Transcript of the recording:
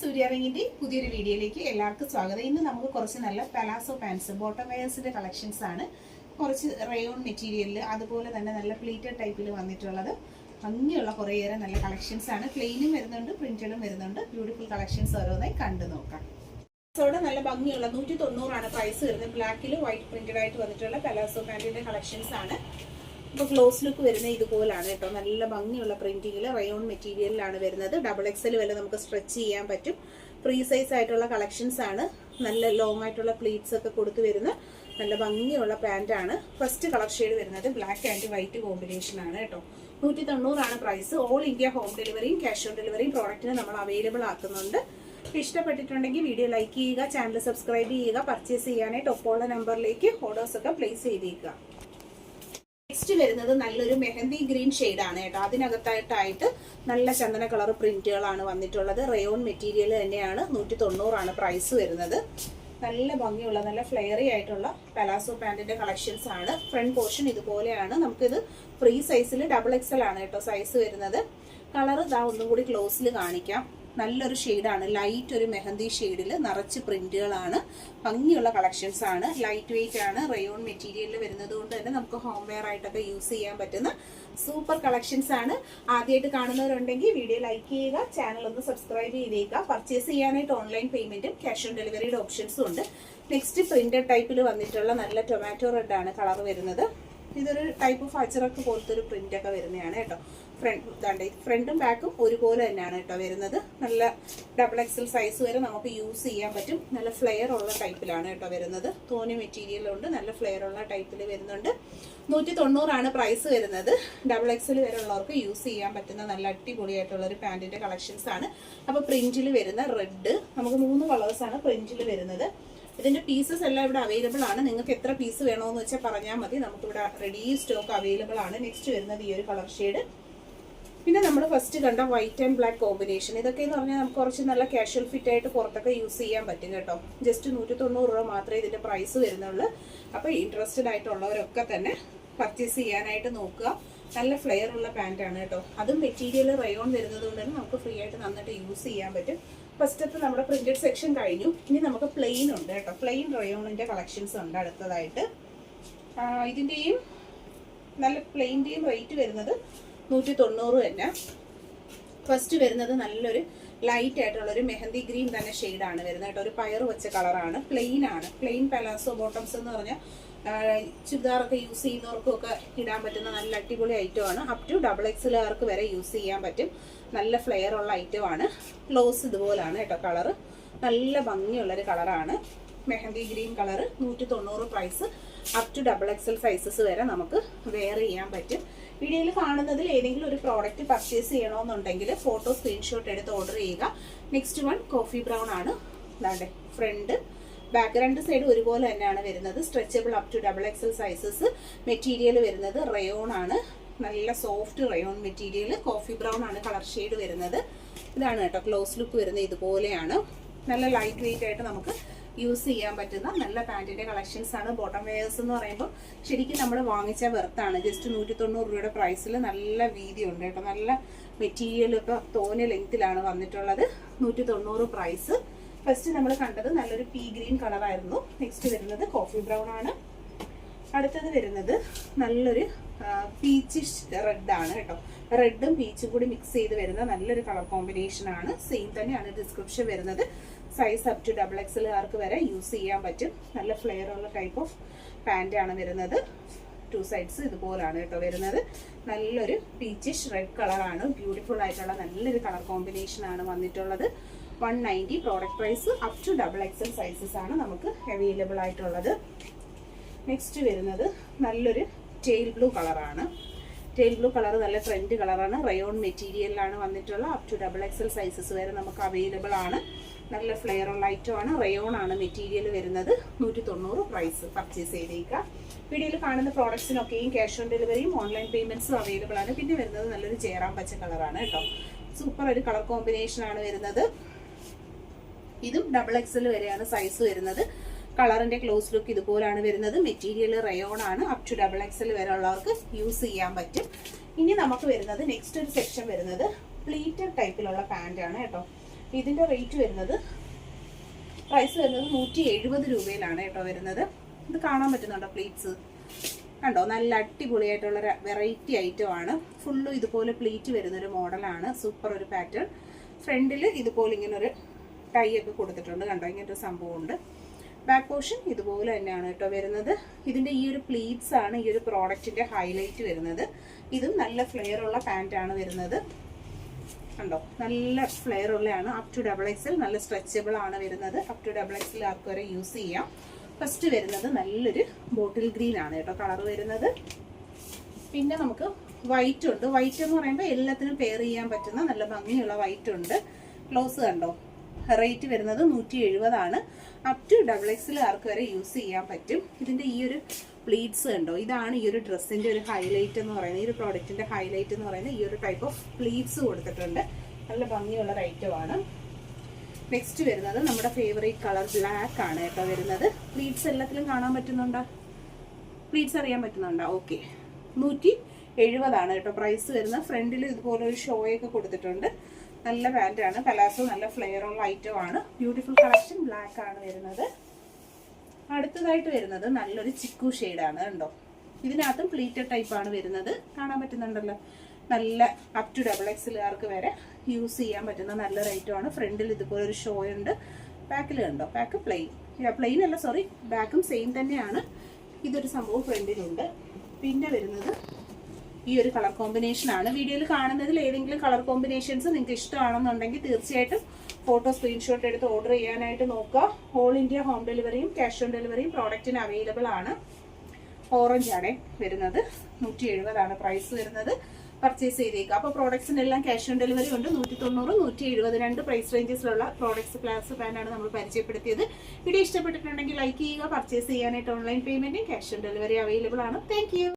സൂര്യ റിങ്ങിന്റെ പുതിയൊരു വീഡിയോയിലേക്ക് എല്ലാവർക്കും സ്വാഗതം. ഇന്ന് നമുക്ക് കുറച്ച് നല്ല പലാസോ പാൻസ് ബോട്ടം വെയേഴ്സിന്റെ കളക്ഷൻസ് ആണ്. കുറച്ച് റയോൺ മെറ്റീരിയലിൽ അതുപോലെ തന്നെ നല്ല പ്ലീറ്റഡ് ടൈപ്പിൽ വന്നിട്ടുള്ളത് ഭംഗിയുള്ള കുറേയേറെ നല്ല കളക്ഷൻസ് ആണ്. പ്ലെയിനും വരുന്നുണ്ട്, പ്രിന്റഡും വരുന്നുണ്ട്. ബ്യൂട്ടിഫുൾ കളക്ഷൻസ് ഓരോന്നായി കണ്ടു നോക്കാം. നല്ല ഭംഗിയുള്ള 190 പ്രൈസ് വരുന്നത്. ബ്ലാക്കിൽ വൈറ്റ് പ്രിന്റഡ് ആയിട്ട് വന്നിട്ടുള്ള പലാസോ പാൻറ്റിന്റെ കളക്ഷൻസ് ആണ്. ഇപ്പോൾ ക്ലോസ് ലുക്ക് വരുന്നത് ഇതുപോലാണ് കേട്ടോ. നല്ല ഭംഗിയുള്ള പ്രിന്റിങ്ങിൽ റയോൺ മെറ്റീരിയലിലാണ് വരുന്നത്. XXL വരെ നമുക്ക് സ്ട്രെച്ച് ചെയ്യാൻ പറ്റും. ഫ്രീ സൈസ് ആയിട്ടുള്ള കളക്ഷൻസ് ആണ്. നല്ല ലോങ് ആയിട്ടുള്ള പ്ലീറ്റ്സ് ഒക്കെ കൊടുത്ത് വരുന്ന നല്ല ഭംഗിയുള്ള പാന്റ് ആണ്. ഫസ്റ്റ് കളർ ഷെയ്ഡ് വരുന്നത് ബ്ലാക്ക് ആൻഡ് വൈറ്റ് കോമ്പിനേഷൻ ആണ് കേട്ടോ. 190 പ്രൈസ്. ഓൾ ഇന്ത്യ ഹോം ഡെലിവറിയും ക്യാഷ് ഓൺ ഡെലിവറിയും പ്രോഡക്റ്റിന് നമ്മൾ അവൈലബിൾ ആക്കുന്നുണ്ട്. ഇഷ്ടപ്പെട്ടിട്ടുണ്ടെങ്കിൽ വീഡിയോ ലൈക്ക് ചെയ്യുക, ചാനൽ സബ്സ്ക്രൈബ് ചെയ്യുക. പർച്ചേസ് ചെയ്യാനായിട്ട് ഒപ്പമുള്ള നമ്പറിലേക്ക് ഓർഡേഴ്സ് ഒക്കെ പ്ലേസ് ചെയ്തേക്കുക. നെക്സ്റ്റ് വരുന്നത് നല്ലൊരു മെഹന്തി ഗ്രീൻ ഷെയ്ഡ് ആണ് കേട്ടോ. അതിനകത്തായിട്ട് നല്ല ചന്ദന കളർ പ്രിന്റുകളാണ് വന്നിട്ടുള്ളത്. റയോൺ മെറ്റീരിയൽ തന്നെയാണ്. 190 പ്രൈസ് വരുന്നത്. നല്ല ഭംഗിയുള്ള നല്ല ഫ്ലെയറി ആയിട്ടുള്ള പലാസോ പാന്റിന്റെ കളക്ഷൻസ് ആണ്. ഫ്രണ്ട് പോർഷൻ ഇതുപോലെയാണ്. നമുക്കിത് ഫ്രീ സൈസിൽ XXL ആണ് കേട്ടോ സൈസ് വരുന്നത്. കളർ ഇതാ ഒന്നും കൂടി ക്ലോസിൽ കാണിക്കാം. നല്ലൊരു ഷെയ്ഡാണ്. ലൈറ്റ് ഒരു മെഹന്തി ഷെയ്ഡിൽ നിറച്ച് പ്രിന്റുകളാണ്. ഭംഗിയുള്ള കളക്ഷൻസ് ആണ്. ലൈറ്റ് വെയിറ്റ് ആണ്. റയോൺ മെറ്റീരിയലിൽ വരുന്നത് കൊണ്ട് തന്നെ നമുക്ക് ഹോം വെയർ ആയിട്ടൊക്കെ യൂസ് ചെയ്യാൻ പറ്റുന്ന സൂപ്പർ കളക്ഷൻസ് ആണ്. ആദ്യമായിട്ട് കാണുന്നവരുണ്ടെങ്കിൽ വീഡിയോ ലൈക്ക് ചെയ്യുക, ചാനൽ ഒന്ന് സബ്സ്ക്രൈബ് ചെയ്തേക്കുക. പർച്ചേസ് ചെയ്യാനായിട്ട് ഓൺലൈൻ പേയ്മെന്റും ക്യാഷ് ഓൺ ഡെലിവറിയുടെ ഓപ്ഷൻസും ഉണ്ട്. നെക്സ്റ്റ് പ്രിന്റഡ് ടൈപ്പിൽ വന്നിട്ടുള്ള നല്ല ടൊമാറ്റോ റെഡ് ആണ് കളർ വരുന്നത്. ഇതൊരു ടൈപ്പ് ഓഫ് അച്ചറക്ക് പോലത്തെ ഒരു പ്രിന്റ് ഒക്കെ വരുന്നതാണ് കേട്ടോ. ഫ്രണ്ടും ബാക്കും ഒരുപോലെ തന്നെയാണ് കേട്ടോ വരുന്നത്. നല്ല XXL സൈസ് വരെ നമുക്ക് യൂസ് ചെയ്യാൻ പറ്റും. നല്ല ഫ്ലെയർ ഉള്ള ടൈപ്പിലാണ് കേട്ടോ വരുന്നത്. തോന്നി മെറ്റീരിയലുണ്ട്. നല്ല ഫ്ലെയർ ഉള്ള ടൈപ്പിൽ വരുന്നുണ്ട്. 190 പ്രൈസ് വരുന്നത്. XXL വരെ ഉള്ളവർക്ക് യൂസ് ചെയ്യാൻ പറ്റുന്ന നല്ല അടിപൊളിയായിട്ടുള്ള ഒരു പാന്റിന്റെ കളക്ഷൻസ് ആണ്. അപ്പോൾ പ്രിന്റിൽ വരുന്ന റെഡ് നമുക്ക് 3 കളേഴ്സ് ആണ് പ്രിന്റിൽ വരുന്നത്. ഇതിന്റെ പീസസ് എല്ലാം ഇവിടെ അവൈലബിൾ ആണ്. നിങ്ങൾക്ക് എത്ര പീസ് വേണമെന്ന് വെച്ചാൽ പറഞ്ഞാൽ മതി. നമുക്കിവിടെ റെഡി സ്റ്റോക്ക് അവൈലബിൾ ആണ്. നെക്സ്റ്റ് വരുന്നത് ഈ ഒരു കളർ ഷെയ്ഡ്. പിന്നെ നമ്മൾ ഫസ്റ്റ് കണ്ട വൈറ്റ് ആൻഡ് ബ്ലാക്ക് കോമ്പിനേഷൻ. ഇതൊക്കെ എന്ന് പറഞ്ഞാൽ നമുക്ക് കുറച്ച് നല്ല കാഷ്വൽ ഫിറ്റ് ആയിട്ട് പുറത്തൊക്കെ യൂസ് ചെയ്യാൻ പറ്റും കേട്ടോ. ജസ്റ്റ് 190 രൂപ മാത്രമേ ഇതിന്റെ പ്രൈസ് വരുന്നുള്ളൂ. അപ്പോൾ ഇൻട്രസ്റ്റഡ് ആയിട്ടുള്ളവരൊക്കെ തന്നെ പർച്ചേസ് ചെയ്യാനായിട്ട് നോക്കുക. നല്ല ഫ്ലെയർ ഉള്ള പാന്റ് ആണ് കേട്ടോ. അതും മെറ്റീരിയൽ റയോൺ വരുന്നത് കൊണ്ട് തന്നെ നമുക്ക് ഫ്രീ ആയിട്ട് നന്നായിട്ട് യൂസ് ചെയ്യാൻ പറ്റും. ഫസ്റ്റത്തെ നമ്മുടെ പ്രിന്റഡ് സെക്ഷൻ കഴിഞ്ഞു. ഇനി നമുക്ക് പ്ലെയിൻ ഉണ്ട് കേട്ടോ. പ്ലെയിൻ റയോണിന്റെ കളക്ഷൻസ് ഉണ്ട് അടുത്തതായിട്ട്. ഇതിന്റെയും നല്ല പ്ലെയിന്റെയും റേറ്റ് വരുന്നത് 190 തന്നെ. ഫസ്റ്റ് വരുന്നത് നല്ലൊരു ലൈറ്റ് ആയിട്ടുള്ള ഒരു മെഹന്തി ഗ്രീൻ തന്നെ ഷെയ്ഡാണ് വരുന്നത് കേട്ടോ. ഒരു പയർ വെച്ച കളറാണ്. പ്ലെയിൻ ആണ്. പ്ലെയിൻ പലാസോ ബോട്ടംസ് എന്ന് പറഞ്ഞാൽ ചുരിദാറൊക്കെ യൂസ് ചെയ്യുന്നവർക്കും ഒക്കെ ഇടാൻ പറ്റുന്ന നല്ല അടിപൊളി ഐറ്റമാണ്. അപ് ടു XXL വരെ യൂസ് ചെയ്യാൻ പറ്റും. നല്ല ഫ്ലെയർ ഉള്ള ഐറ്റമാണ്. ക്ലോസ് ഇതുപോലാണ് കേട്ടോ. കളറ് നല്ല ഭംഗിയുള്ളൊരു കളറാണ്. Mehendi green colour. 190 price. Up to XXL sizes വരെ നമുക്ക് വെയർ ചെയ്യാൻ പറ്റും. വീഡിയോയിൽ കാണുന്നതിൽ ഏതെങ്കിലും ഒരു പ്രോഡക്റ്റ് പർച്ചേസ് ചെയ്യണമെന്നുണ്ടെങ്കിൽ ഫോട്ടോ സ്ക്രീൻഷോട്ട് എടുത്ത് ഓർഡർ ചെയ്യുക. നെക്സ്റ്റ് വൺ കോഫി ബ്രൗൺ ആണ്. അതാണ്ട് ഫ്രണ്ട് ബാക്ക് രണ്ട് സൈഡ് ഒരുപോലെ തന്നെയാണ് വരുന്നത്. Stretchable up to XXL sizes. Material വരുന്നത് റയോൺ ആണ്. നല്ല soft rayon material. Coffee brown ആണ് കളർ ഷെയ്ഡ് വരുന്നത്. ഇതാണ് കേട്ടോ ക്ലോസ് ലുക്ക് വരുന്നത് ഇതുപോലെയാണ്. നല്ല ലൈറ്റ് വെയിറ്റ് ആയിട്ട് നമുക്ക് യൂസ് ചെയ്യാൻ പറ്റുന്ന നല്ല പാന്റിന്റെ കളക്ഷൻസ് ആണ്. ബോട്ടം വെയേഴ്സ് എന്ന് പറയുമ്പോൾ ശരിക്കും നമ്മൾ വാങ്ങിച്ച വെർത്താണ്. ജസ്റ്റ് 190 രൂപയുടെ പ്രൈസിൽ നല്ല വീതി ഉണ്ട് കേട്ടോ. നല്ല മെറ്റീരിയലൊക്കെ തോന്നിയ ലെങ്ത്തിലാണ് വന്നിട്ടുള്ളത്. 190 പ്രൈസ്. ഫസ്റ്റ് നമ്മൾ കണ്ടത് നല്ലൊരു പീ ഗ്രീൻ കളറായിരുന്നു. നെക്സ്റ്റ് വരുന്നത് കോഫി ബ്രൗൺ ആണ്. അടുത്തത് വരുന്നത് നല്ലൊരു പീച്ചിഷ് റെഡ് ആണ് കേട്ടോ. റെഡും പീച്ചും കൂടി മിക്സ് ചെയ്ത് വരുന്ന നല്ലൊരു കളർ കോമ്പിനേഷൻ ആണ്. സെയിം തന്നെയാണ് ഡിസ്ക്രിപ്ഷൻ വരുന്നത്. സൈസ് അപ് ടു XXL വരെ യൂസ് ചെയ്യാൻ പറ്റും. നല്ല ഫ്ലെയർ ഉള്ള ടൈപ്പ് ഓഫ് പാന്റ് ആണ് വരുന്നത്. 2 സൈഡ്സ് ഇതുപോലാണ് കേട്ടോ വരുന്നത്. നല്ലൊരു പീച്ചിഷ് റെഡ് കളറാണ്. ബ്യൂട്ടിഫുൾ ആയിട്ടുള്ള നല്ലൊരു കളർ കോമ്പിനേഷൻ ആണ് വന്നിട്ടുള്ളത്. 190 product price. Up to XXL sizes ആണ് നമുക്ക് അവൈലബിൾ ആയിട്ടുള്ളത്. നെക്സ്റ്റ് വരുന്നത് നല്ലൊരു ടെയിൽ ബ്ലൂ കളറാണ്. ടെയിൽ ബ്ലൂ കളർ നല്ല ട്രെൻഡ് കളറാണ്. റയോൺ മെറ്റീരിയലിലാണ് വന്നിട്ടുള്ള. അപ് ടു XXL സൈസസ് വരെ നമുക്ക് അവൈലബിൾ ആണ്. നല്ല ഫ്ലെയർ ഉള്ള ഐറ്റമാണ്. റയോൺ ആണ് മെറ്റീരിയൽ വരുന്നത്. 190 പ്രൈസ്. പർച്ചേസ് ചെയ്തേക്കുക. വീഡിയോയിൽ കാണുന്ന പ്രോഡക്ട്സിനൊക്കെയും ക്യാഷ് ഓൺ ഡെലിവറിയും ഓൺലൈൻ പേയ്മെന്റ്സും അവൈലബിൾ ആണ്. പിന്നെ വരുന്നത് നല്ലൊരു ജയറാം പച്ച കളറാണ് കേട്ടോ. സൂപ്പർ ഒരു കളർ കോമ്പിനേഷൻ ആണ് വരുന്നത്. ഇതും XXL വരെയാണ് സൈസ് വരുന്നത്. കളറിന്റെ ക്ലോസ് ലുക്ക് ഇതുപോലാണ് വരുന്നത്. മെറ്റീരിയൽ റയോൺ ആണ്. അപ് ടു XXL വരെ ഉള്ളവർക്ക് യൂസ് ചെയ്യാൻ പറ്റും. ഇനി നമുക്ക് വരുന്നത് നെക്സ്റ്റ് ഒരു സെക്ഷൻ വരുന്നത് പ്ലീറ്റഡ് ടൈപ്പിലുള്ള പാന്റ് ആണ് കേട്ടോ. ഇതിൻ്റെ റേറ്റ് വരുന്നത് പ്രൈസ് വരുന്നത് 170 രൂപയിലാണ് കേട്ടോ വരുന്നത്. ഇത് കാണാൻ പറ്റുന്നുണ്ടോ പ്ലീറ്റ്സ് കണ്ടോ, നല്ല അടിപൊളിയായിട്ടുള്ള വെറൈറ്റി ഐറ്റം ആണ്. ഫുള്ളും ഇതുപോലെ പ്ലീറ്റ് വരുന്നൊരു മോഡലാണ്. സൂപ്പർ ഒരു പാറ്റേൺ. ഫ്രണ്ടിൽ ഇതുപോലെ ഇങ്ങനൊരു ടൈ ഒക്കെ കൊടുത്തിട്ടുണ്ട് കണ്ടോ, ഇങ്ങനൊരു സംഭവമുണ്ട്. ബാക്ക് പോർഷൻ ഇതുപോലെ തന്നെയാണ് കേട്ടോ വരുന്നത്. ഇതിൻ്റെ ഈ ഒരു പ്ലീറ്റ്സ് ആണ് ഈ ഒരു പ്രോഡക്റ്റിൻ്റെ ഹൈലൈറ്റ് വരുന്നത്. ഇതും നല്ല ഫ്ലെയർ ഉള്ള പാൻറ്റാണ് വരുന്നത് കണ്ടോ, നല്ല ഫ്ലെയർ ഉള്ളതാണ്. അപ് ടു XXL, നല്ല സ്ട്രെച്ചബിൾ ആണ് വരുന്നത്. അപ് ടു XXL ആർക്ക് വരെ യൂസ് ചെയ്യാം. ഫസ്റ്റ് വരുന്നത് നല്ലൊരു ബോട്ടിൽ ഗ്രീൻ ആണ് കേട്ടോ കളർ വരുന്നത്. പിന്നെ നമുക്ക് വൈറ്റ് ഉണ്ട്. വൈറ്റ് എന്ന് പറയുമ്പോൾ എല്ലാത്തിനും പെയർ ചെയ്യാൻ പറ്റുന്ന നല്ല ഭംഗിയുള്ള വൈറ്റ് ഉണ്ട്. ക്ലോസ് കണ്ടോ, റേറ്റ് വരുന്നത് 170 ആണ്. അപ് ടു XXL ആർക്ക് വരെ യൂസ് ചെയ്യാൻ പറ്റും. ഇതിൻ്റെ ഈ ഒരു പ്ലീറ്റ്സ് കണ്ടോ, ഇതാണ് ഈ ഒരു ഡ്രസ്സിൻ്റെ ഒരു ഹൈലൈറ്റ് എന്ന് പറയുന്നത്. ഈ ഒരു പ്രോഡക്റ്റിൻ്റെ ഹൈലൈറ്റ് എന്ന് പറയുന്നത് ഈ ഒരു ടൈപ്പ് ഓഫ് പ്ലീറ്റ്സ് കൊടുത്തിട്ടുണ്ട്. നല്ല ഭംഗിയുള്ള ഒരു ഐറ്റമാണ്. നെക്സ്റ്റ് വരുന്നത് നമ്മുടെ ഫേവറേറ്റ് കളർ ബ്ലാക്ക് ആണ് കേട്ടോ വരുന്നത്. പ്ലീറ്റ്സ് എല്ലാത്തിലും കാണാൻ പറ്റുന്നുണ്ടോ? പ്ലീറ്റ്സ് അറിയാൻ പറ്റുന്നുണ്ടോ? ഓക്കെ, 170 ആണ് കേട്ടോ പ്രൈസ് വരുന്നത്. ഫ്രണ്ടിൽ ഇതുപോലെ ഒരു ഷോയൊക്കെ കൊടുത്തിട്ടുണ്ട്. നല്ല പാൻറ്റാണ്. പലാസോ നല്ല ഫ്ലെയർ ഉള്ള ഐറ്റം ആണ്. Beautiful collection. ബ്ലാക്ക് ആണ് വരുന്നത്. അടുത്തതായിട്ട് വരുന്നത് നല്ലൊരു ചിക്കു ഷെയ്ഡാണ് കണ്ടോ. ഇതിനകത്തും പ്ലീറ്റഡ് ടൈപ്പാണ് വരുന്നത്. കാണാൻ പറ്റുന്നുണ്ടല്ലോ. നല്ല അപ് ടു XXL ആർക്ക് വരെ യൂസ് ചെയ്യാൻ പറ്റുന്ന നല്ലൊരു ഐറ്റമാണ്. ഫ്രണ്ടിൽ ഇതുപോലെ ഒരു ഷോ ഉണ്ട്. ബാക്കിൽ കണ്ടോ, ബാക്ക് പ്ലെയിൻ അല്ല, സോറി, ബാക്കും സെയിം തന്നെയാണ്. ഇതൊരു സംഭവം ഫ്രണ്ടിലുണ്ട്. പിന്നെ വരുന്നത് ഈ ഒരു കളർ കോമ്പിനേഷൻ ആണ്. വീഡിയോയിൽ കാണുന്നതിൽ ഏതെങ്കിലും കളർ കോമ്പിനേഷൻസ് നിങ്ങൾക്ക് ഇഷ്ടമാണെന്നുണ്ടെങ്കിൽ തീർച്ചയായിട്ടും ഫോട്ടോ സ്ക്രീൻഷോട്ട് എടുത്ത് ഓർഡർ ചെയ്യാനായിട്ട് നോക്കുക. ഓൾ ഇന്ത്യ ഹോം ഡെലിവറിയും ക്യാഷ് ഓൺ ഡെലിവറിയും പ്രോഡക്റ്റിന് അവൈലബിൾ ആണ്. ഓറഞ്ച് ആണ് വരുന്നത്. 170 ആണ് പ്രൈസ് വരുന്നത്. പർച്ചേസ് ചെയ്തേക്കുക. അപ്പോൾ പ്രോഡക്ട്സിനെല്ലാം ക്യാഷ് ഓൺ ഡെലിവറി ഉണ്ട്. 190, 170 രണ്ട് പ്രൈസ് റേഞ്ചസിലുള്ള പ്രോഡക്ട്സ് പ്ലാസ് പാനാണ് നമ്മൾ പരിചയപ്പെടുത്തിയത്. വീഡിയോ ഇഷ്ടപ്പെട്ടിട്ടുണ്ടെങ്കിൽ ലൈക്ക് ചെയ്യുക. പർച്ചേസ് ചെയ്യാനായിട്ട് ഓൺലൈൻ പേയ്മെന്റും ക്യാഷ് ഓൺ ഡെലിവറി അവൈലബിൾ ആണ്. താങ്ക്